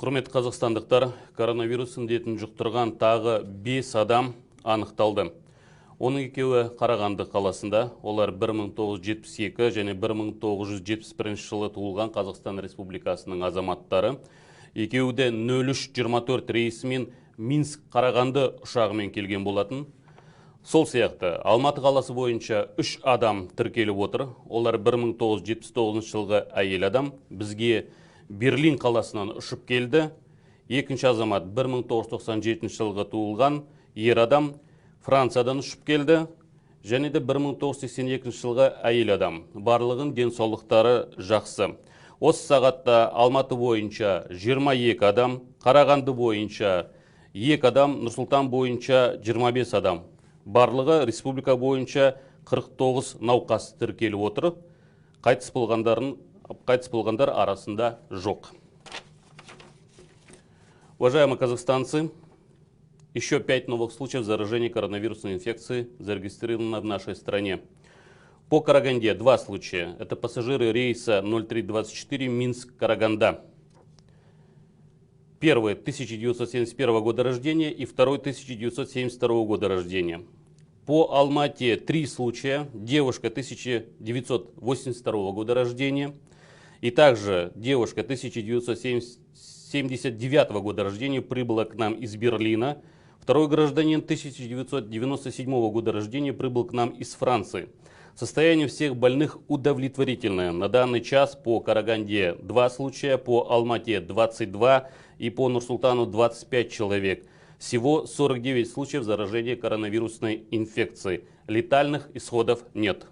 Құрметті қазақстандықтар, коронавирус індетін жұқтырған тағы 5 адам анықталды. Оның екеуі Қарағанды қаласында, олар 1972 және 1971 жылы туылған Қазақстан Республикасының азаматтары. Екеуі де 03-24 рейсімен Минск Қарағанды ұшағымен келген болатын. Сол сияқты, Алматы қаласы бойынша 3 адам тіркеліп отыр. Олар 1979 жылғы әйел адам. Бізге Берлин қаласынан ұшып келді. Екінші азамат 1997 жылғы туылған ер адам Франциядан ұшып келді. Және де 1982 жылғы әйел адам. Барлығын денсаулықтары жақсы. Осы сағатта Алматы бойынша 22 адам, Қарағанды бойынша 2 адам, Нұр-Сұлтан бойынша 25 адам. Барлығы республика бойынша 49 науқас тіркеліп отыр. Қайтыс болғандар арасында жоқ. Уважаемые казахстанцы, еще 5 новых случаев заражения коронавирусной инфекцией зарегистрировано в нашей стране. По Караганде 2 случая. Это пассажиры рейса 0324 Минск-Караганда. Первый 1971 года рождения и второй 1972 года рождения. По Алмате 3 случая. Девушка 1982 года рождения. И также девушка 1979 года рождения прибыла к нам из Берлина. Второй гражданин 1997 года рождения прибыл к нам из Франции. Состояние всех больных удовлетворительное. На данный час по Караганде 2 случая, по Алмате 22 и по Нур-Султану 25 человек. Всего 49 случаев заражения коронавирусной инфекцией. Летальных исходов нет.